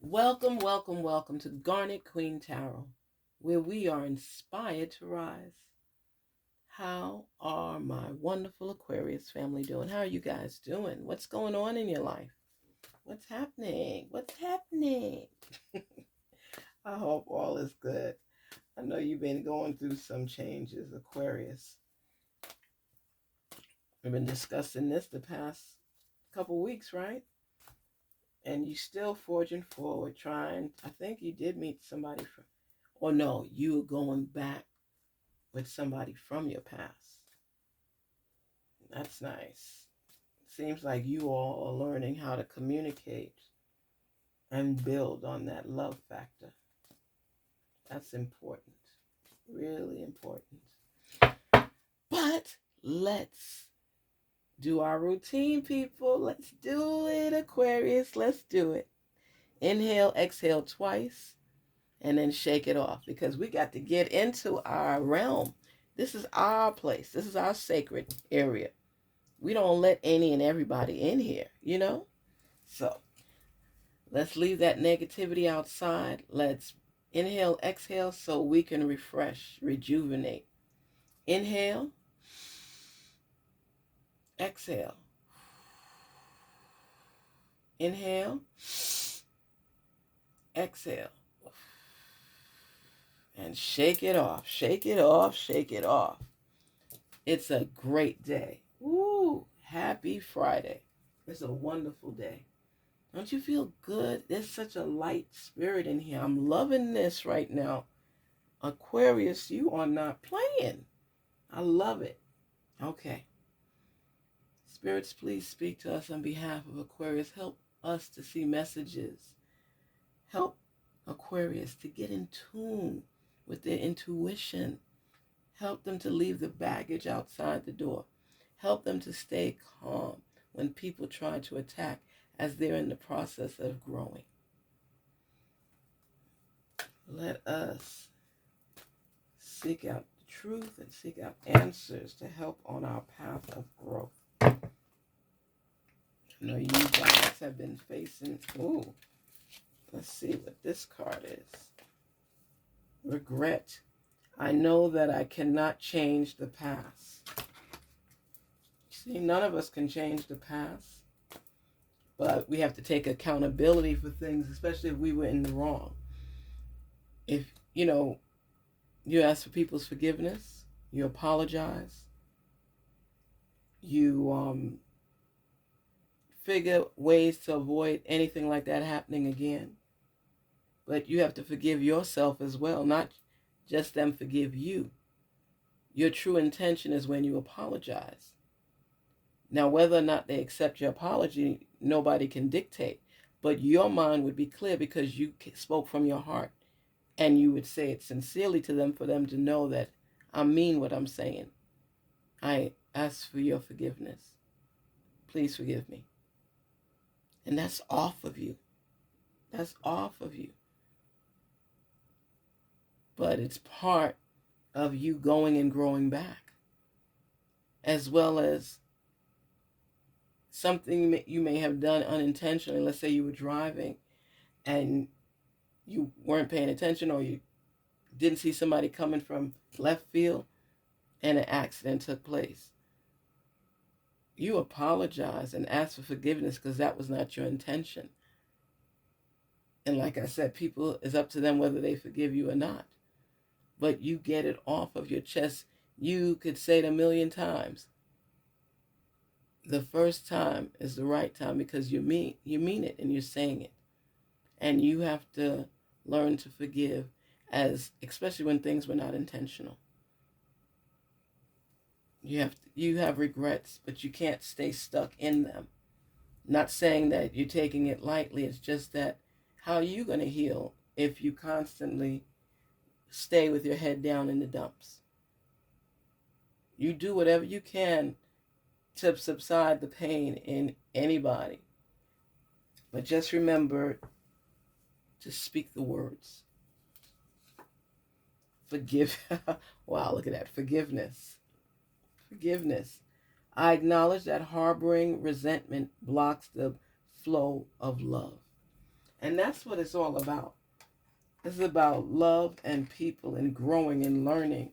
Welcome, welcome, welcome to Garnetqueentarot, where we are inspired to rise. How are my wonderful Aquarius family doing? How are you guys doing? What's going on in your life? What's happening? What's happening? I hope all is good. I know you've been going through some changes, Aquarius. We've been discussing this the past couple weeks, right? And you still forging forward, trying. I think you did meet somebody from, or no, you were going back with somebody from your past. That's nice. Seems like you all are learning how to communicate and build on that love factor. That's important. Really important. But let's do our routine, people. Let's do it, Aquarius. Let's do it. Inhale, exhale twice, and then shake it off because we got to get into our realm. This is our place. This is our sacred area. We don't let any and everybody in here, you know? So let's leave that negativity outside. Let's inhale, exhale so we can refresh, rejuvenate. Inhale, exhale. Inhale, exhale. And shake it off, shake it off, shake it off. It's a great day. Woo! Happy Friday. It's a wonderful day. Don't you feel good? There's such a light spirit in here. I'm loving this right now. Aquarius, you are not playing. I love it. Okay. Spirits, please speak to us on behalf of Aquarius. Help us to see messages. Help Aquarius to get in tune with their intuition. Help them to leave the baggage outside the door. Help them to stay calm when people try to attack as they're in the process of growing. Let us seek out the truth and seek out answers to help on our path of growth. I know you guys have been facing, let's see what this card is. Regret. I know that I cannot change the past. See, none of us can change the past, but we have to take accountability for things, especially if we were in the wrong. If, you ask for people's forgiveness, you apologize, you figure ways to avoid anything like that happening again. But you have to forgive yourself as well, not just them forgive you. Your true intention is when you apologize. Now, whether or not they accept your apology, nobody can dictate. But your mind would be clear because you spoke from your heart. And you would say it sincerely to them for them to know that I mean what I'm saying. I ask for your forgiveness. Please forgive me. And that's off of you. That's off of you. But it's part of you going and growing back, as well as something you may have done unintentionally. Let's say you were driving and you weren't paying attention, or you didn't see somebody coming from left field and an accident took place. You apologize and ask for forgiveness because that was not your intention. And like I said, people, it's up to them whether they forgive you or not. But you get it off of your chest. You could say it a million times. The first time is the right time because you mean it and you're saying it. And you have to learn to forgive, especially when things were not intentional. You have regrets, but you can't stay stuck in them. Not saying that you're taking it lightly. It's just that how are you going to heal if you constantly stay with your head down in the dumps? You do whatever you can to subside the pain in anybody. But just remember to speak the words. Forgive. Wow, look at that. Forgiveness. Forgiveness. I acknowledge that harboring resentment blocks the flow of love. And that's what it's all about. It's about love and people and growing and learning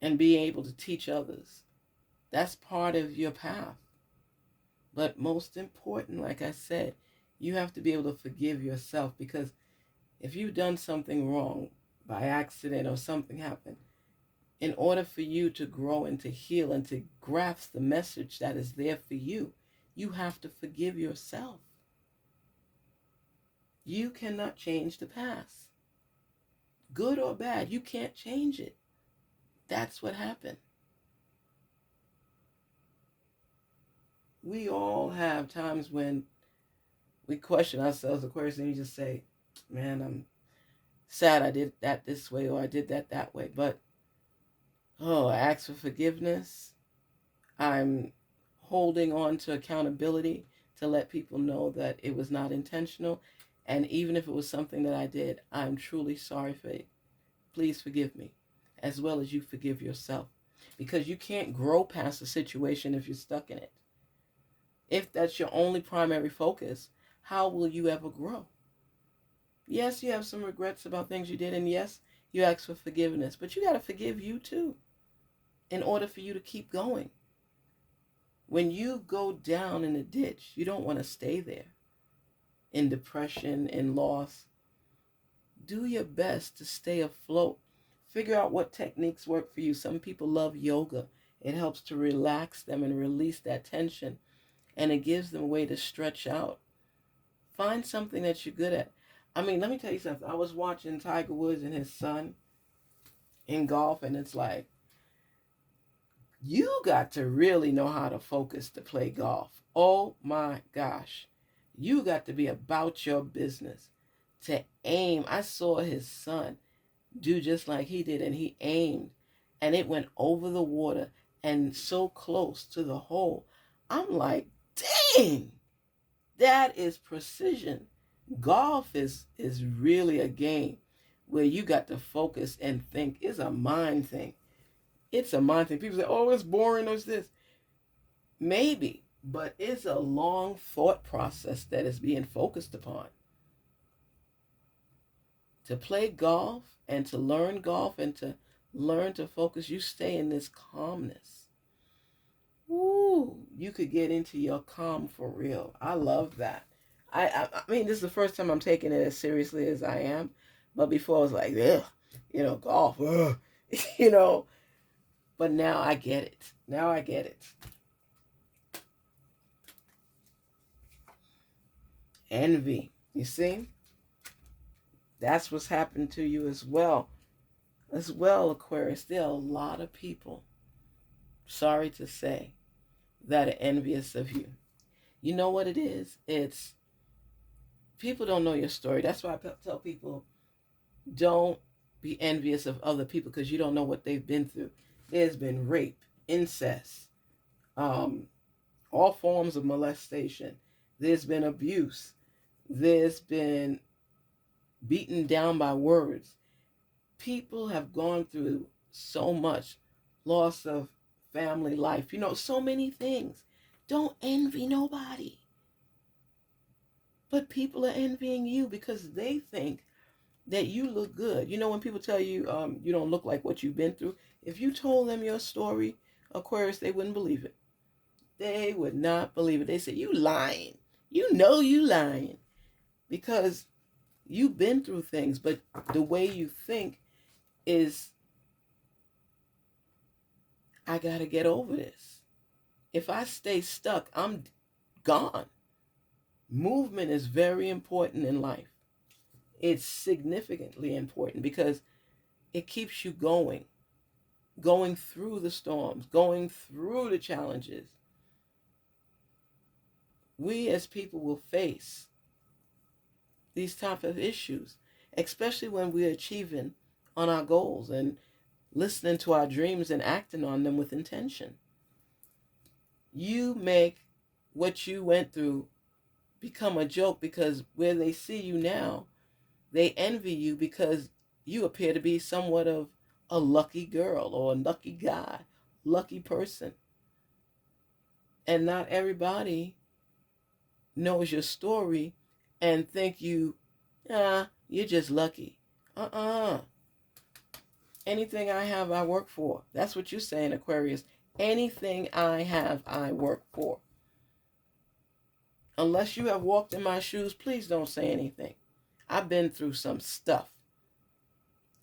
and being able to teach others. That's part of your path. But most important, like I said, you have to be able to forgive yourself, because if you've done something wrong by accident or something happened, in order for you to grow and to heal and to grasp the message that is there for you, you have to forgive yourself. You cannot change the past. Good or bad, you can't change it. That's what happened. We all have times when we question ourselves, of course, and you just say, man, I'm sad I did that this way or I did that way. But, I ask for forgiveness. I'm holding on to accountability to let people know that it was not intentional. And even if it was something that I did, I'm truly sorry for it. Please forgive me, as well as you forgive yourself. Because you can't grow past a situation if you're stuck in it. If that's your only primary focus, how will you ever grow? Yes, you have some regrets about things you did, and yes, you ask for forgiveness, but you got to forgive you too in order for you to keep going. When you go down in a ditch, you don't want to stay there in depression and loss. Do your best to stay afloat. Figure out what techniques work for you. Some people love yoga. It helps to relax them and release that tension, and it gives them a way to stretch out. Find something that you're good at. I mean, let me tell you something. I was watching Tiger Woods and his son in golf, and it's like, you got to really know how to focus to play golf. Oh my gosh. You got to be about your business. To aim. I saw his son do just like he did, and he aimed, and it went over the water and so close to the hole. I'm like, dang, that is precision. Golf is really a game where you got to focus and think. It's a mind thing. It's a mind thing. People say, oh, it's boring, or it's this. Maybe, but it's a long thought process that is being focused upon. To play golf and to learn golf and to learn to focus, you stay in this calmness. Ooh, you could get into your calm for real. I love that. I mean, this is the first time I'm taking it as seriously as I am. But before I was like, ugh, golf, ugh, you know. But now I get it. Now I get it. Envy. You see? That's what's happened to you as well. As well, Aquarius, there are a lot of people, sorry to say, that are envious of you. You know what it is? It's people don't know your story. That's why I tell people, don't be envious of other people, because you don't know what they've been through. There's been rape, incest, all forms of molestation. There's been abuse. There's been beaten down by words. People have gone through so much, loss of family life, so many things. Don't envy nobody. But people are envying you because they think that you look good. When people tell you you don't look like what you've been through, if you told them your story, Aquarius, they wouldn't believe it. They would not believe it. They say, you lying. You lying. Because you've been through things, but the way you think is, I got to get over this. If I stay stuck, I'm gone. Movement is very important in life. It's significantly important because it keeps you going through the storms, going through the challenges. We as people will face these type of issues, especially when we're achieving on our goals and listening to our dreams and acting on them with intention. You make what you went through become a joke, because where they see you now, they envy you because you appear to be somewhat of a lucky girl or a lucky guy, lucky person. And not everybody knows your story and think you're just lucky. Uh-uh. Anything I have, I work for. That's what you're saying, Aquarius. Anything I have, I work for. Unless you have walked in my shoes, please don't say anything. I've been through some stuff.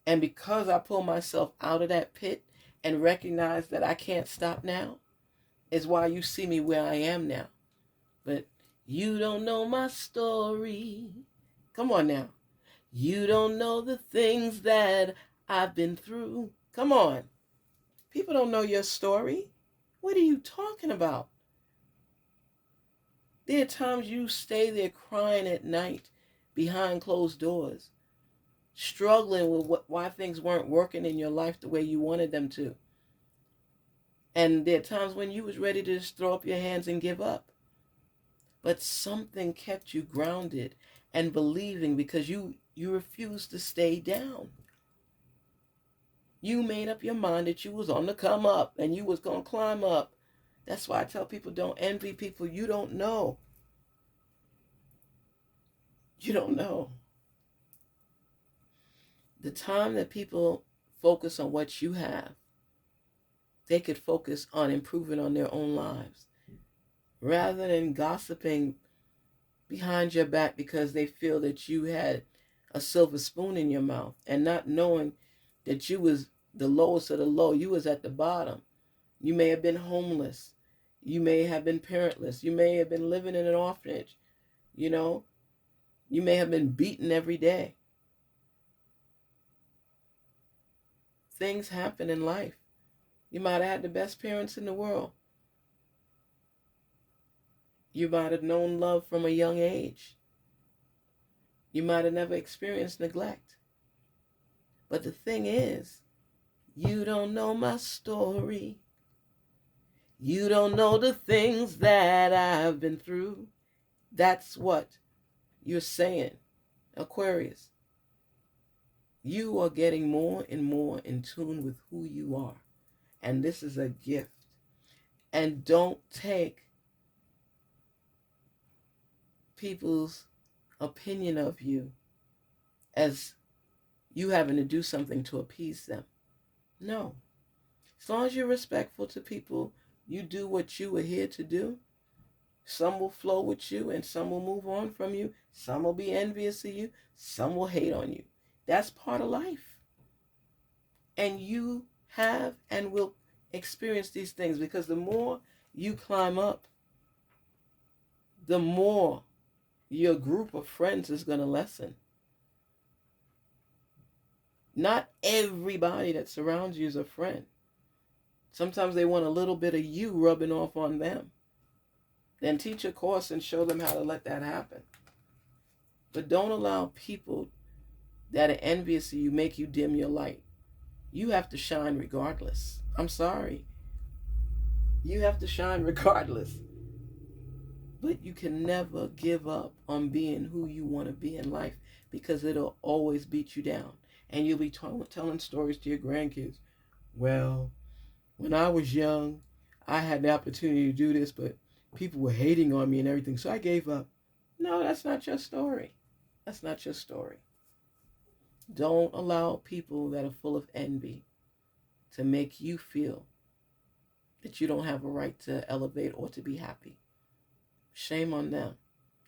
And because I pull myself out of that pit and recognize that I can't stop now, is why you see me where I am now. But you don't know my story. Come on now. You don't know the things that I've been through. Come on. People don't know your story. What are you talking about? There are times you stay there crying at night behind closed doors, struggling with why things weren't working in your life the way you wanted them to. And there are times when you was ready to just throw up your hands and give up. But something kept you grounded and believing because you refused to stay down. You made up your mind that you was on the come up and you was going to climb up. That's why I tell people, don't envy people you don't know. You don't know. The time that people focus on what you have, they could focus on improving on their own lives rather than gossiping behind your back because they feel that you had a silver spoon in your mouth and not knowing that you was the lowest of the low. You was at the bottom. You may have been homeless. You may have been parentless. You may have been living in an orphanage. You know, you may have been beaten every day. Things happen in life. You might have had the best parents in the world. You might have known love from a young age. You might have never experienced neglect. But the thing is, you don't know my story. You don't know the things that I've been through. That's what you're saying, Aquarius. You are getting more and more in tune with who you are. And this is a gift. And don't take people's opinion of you as you having to do something to appease them. No. As long as you're respectful to people, you do what you were here to do. Some will flow with you and some will move on from you. Some will be envious of you. Some will hate on you. That's part of life. And you have and will experience these things because the more you climb up, the more your group of friends is going to lessen. Not everybody that surrounds you is a friend. Sometimes they want a little bit of you rubbing off on them. Then teach a course and show them how to let that happen. But don't allow people that are envious of you make you dim your light. You have to shine regardless. I'm sorry. You have to shine regardless. But you can never give up on being who you want to be in life because it'll always beat you down. And you'll be telling stories to your grandkids. Well, when I was young, I had the opportunity to do this, but people were hating on me and everything, so I gave up. No, that's not your story. That's not your story. Don't allow people that are full of envy to make you feel that you don't have a right to elevate or to be happy. Shame on them,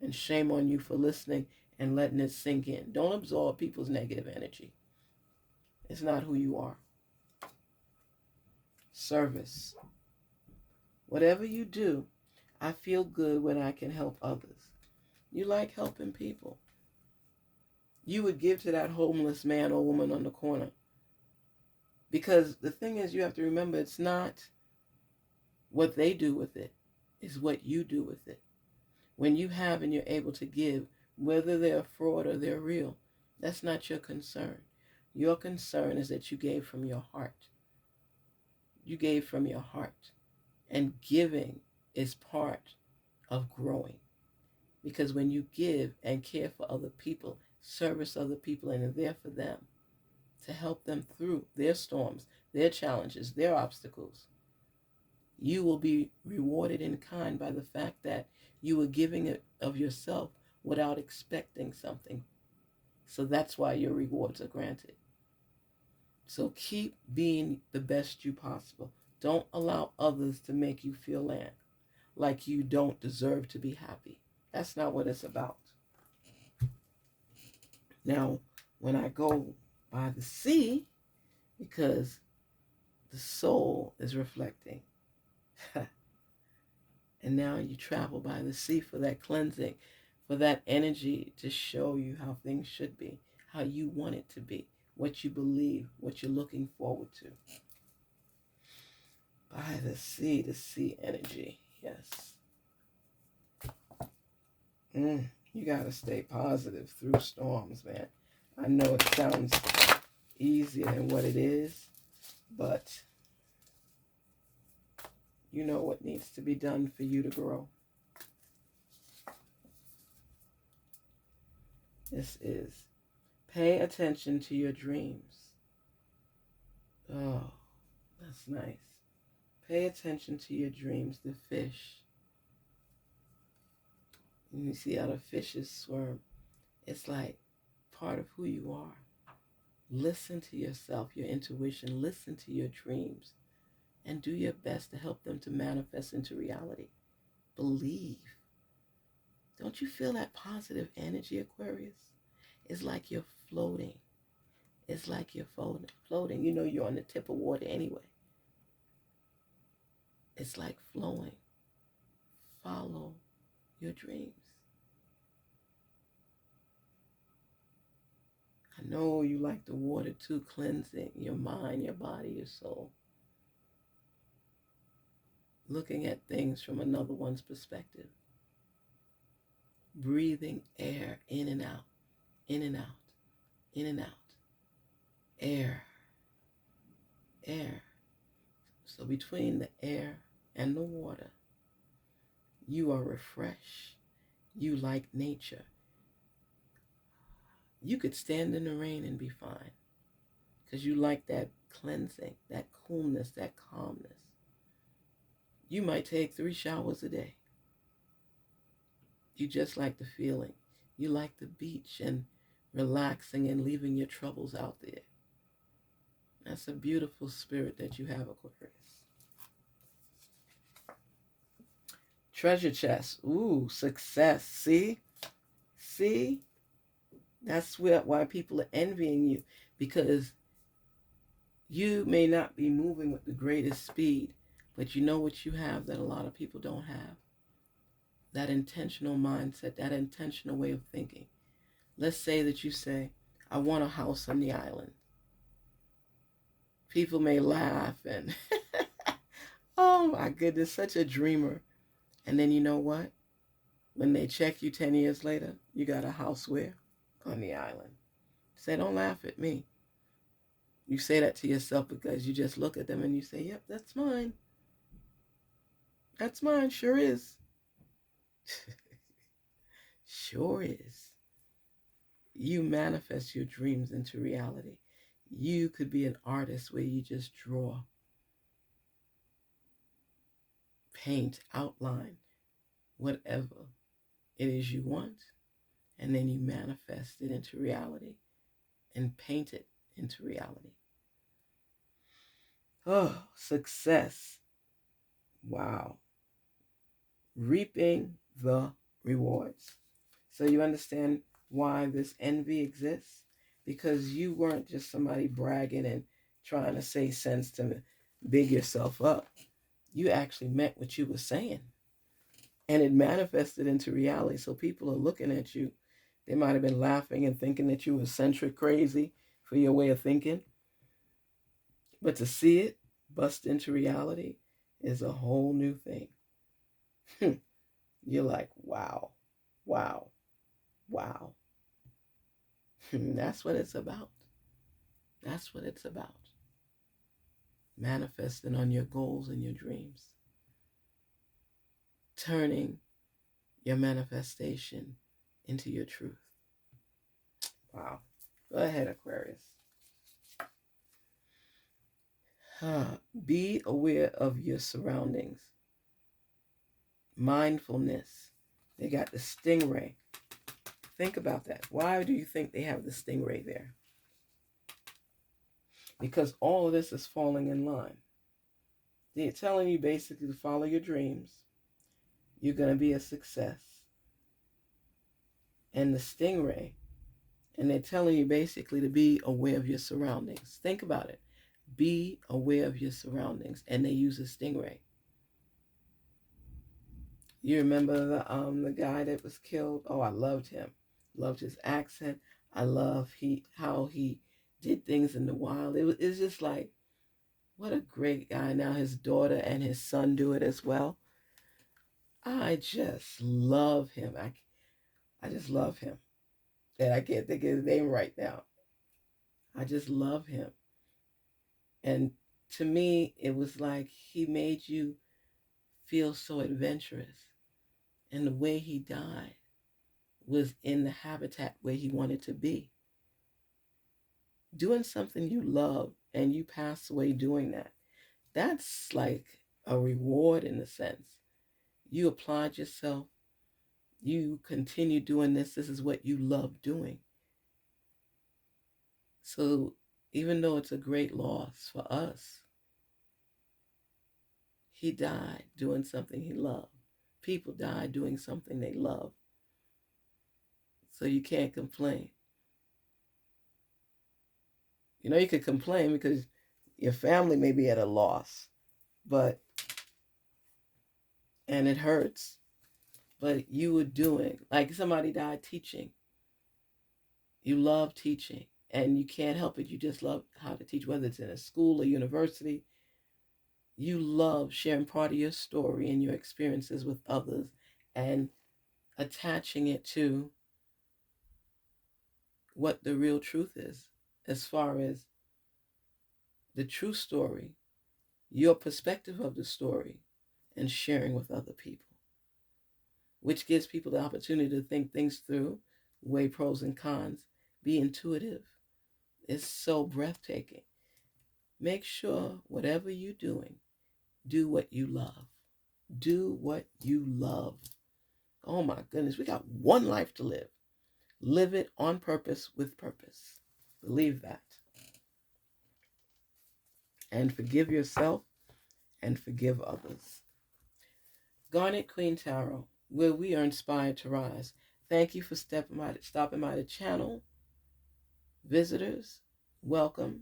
and shame on you for listening and letting it sink in. Don't absorb people's negative energy. It's not who you are. Service. Whatever you do, I feel good when I can help others. You like helping people. You would give to that homeless man or woman on the corner. Because the thing is, you have to remember, it's not what they do with it. It's what you do with it. When you have and you're able to give, whether they're a fraud or they're real, that's not your concern. Your concern is that you gave from your heart. You gave from your heart. And giving is part of growing. Because when you give and care for other people, service other people, and are there for them to help them through their storms, their challenges, their obstacles, you will be rewarded in kind by the fact that you were giving it of yourself without expecting something. So that's why your rewards are granted. So keep being the best you possible. Don't allow others to make you feel like you don't deserve to be happy. That's not what it's about. Now, when I go by the sea, because the soul is reflecting, and now you travel by the sea for that cleansing, for that energy to show you how things should be, how you want it to be, what you believe, what you're looking forward to. By the sea energy, yes. You got to stay positive through storms, man. I know it sounds easier than what it is, but you know what needs to be done for you to grow. This is pay attention to your dreams. Oh, that's nice. Pay attention to your dreams, the fish. And you see how the fishes swim. It's like part of who you are. Listen to yourself, your intuition. Listen to your dreams. And do your best to help them to manifest into reality. Believe. Don't you feel that positive energy, Aquarius? It's like you're floating. It's like you're floating. You know you're on the tip of water anyway. It's like flowing. Follow your dreams. I know you like the water too, cleansing your mind, your body, your soul. Looking at things from another one's perspective. Breathing air in and out, in and out, in and out. Air. So between the air and the water, you are refreshed. You like nature. You could stand in the rain and be fine because you like that cleansing, that coolness, that calmness. You might take 3 showers a day. You just like the feeling. You like the beach and relaxing and leaving your troubles out there. That's a beautiful spirit that you have, Aquarius. Treasure chest. Ooh, success. See? That's why people are envying you, because you may not be moving with the greatest speed, but you know what you have that a lot of people don't have? That intentional mindset, that intentional way of thinking. Let's say that you say, I want a house on the island. People may laugh and, oh my goodness, such a dreamer. And then you know what? When they check you 10 years later, you got a house where? On the island. Say, don't laugh at me. You say that to yourself because you just look at them and you say, yep, that's mine. That's mine, sure is. Sure is. You manifest your dreams into reality. You could be an artist where you just draw, paint, outline, whatever it is you want, and then you manifest it into reality and paint it into reality. Oh, success. Wow. Reaping the rewards. So you understand why this envy exists? Because you weren't just somebody bragging and trying to say sense to big yourself up. You actually meant what you were saying. And it manifested into reality. So people are looking at you. They might have been laughing and thinking that you were eccentric, crazy for your way of thinking. But to see it bust into reality is a whole new thing. You're like, wow. That's what it's about. That's what it's about. Manifesting on your goals and your dreams. Turning your manifestation into your truth. Wow. Go ahead, Aquarius. Be aware of your surroundings. Mindfulness. They got the stingray. Think about that. Why do you think they have the stingray there? Because all of this is falling in line. They're telling you basically to follow your dreams. You're going to be a success. And the stingray, and they're telling you basically to be aware of your surroundings. Think about it. Be aware of your surroundings. And they use a stingray. You remember the guy that was killed? Oh, I loved him. Loved his accent. I love how he did things in the wild. It's just like, what a great guy. Now his daughter and his son do it as well. I just love him. I just love him. And I can't think of his name right now. I just love him. And to me, it was like he made you feel so adventurous. And the way he died was in the habitat where he wanted to be. Doing something you love and you pass away doing that, that's like a reward in a sense. You applied yourself. You continue doing this. This is what you love doing. So even though it's a great loss for us, he died doing something he loved. People die doing something they love. So you can't complain. You know, you could complain because your family may be at a loss, and it hurts. But you were doing, like somebody died teaching. You love teaching, and you can't help it. You just love how to teach, whether it's in a school or university. You love sharing part of your story and your experiences with others and attaching it to what the real truth is, as far as the true story, your perspective of the story, and sharing with other people, which gives people the opportunity to think things through, weigh pros and cons, be intuitive. It's so breathtaking. Make sure whatever you're doing, do what you love. Do what you love. Oh my goodness, we got one life to live. Live it on purpose with purpose. Believe that. And forgive yourself and forgive others. Garnet Queen Tarot, where we are inspired to rise. Thank you for stopping by the channel. Visitors, welcome,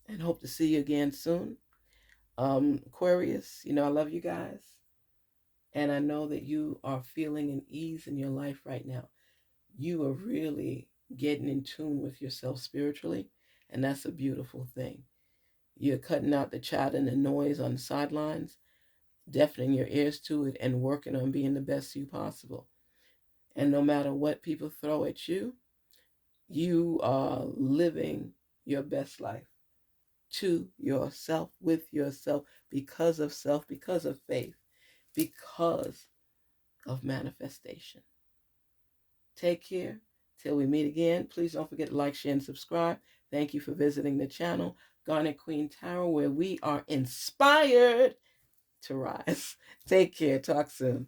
and hope to see you again soon. Aquarius, I love you guys. And I know that you are feeling an ease in your life right now. You are really getting in tune with yourself spiritually, and that's a beautiful thing. You're cutting out the chatter and the noise on the sidelines, deafening your ears to it, and working on being the best you possible. And no matter what people throw at you, you are living your best life to yourself, with yourself, because of self, because of faith, because of manifestation. Take care. Till we meet again, please don't forget to like, share, and subscribe. Thank you for visiting the channel, Garnet Queen Tarot, where we are inspired to rise. Take care. Talk soon.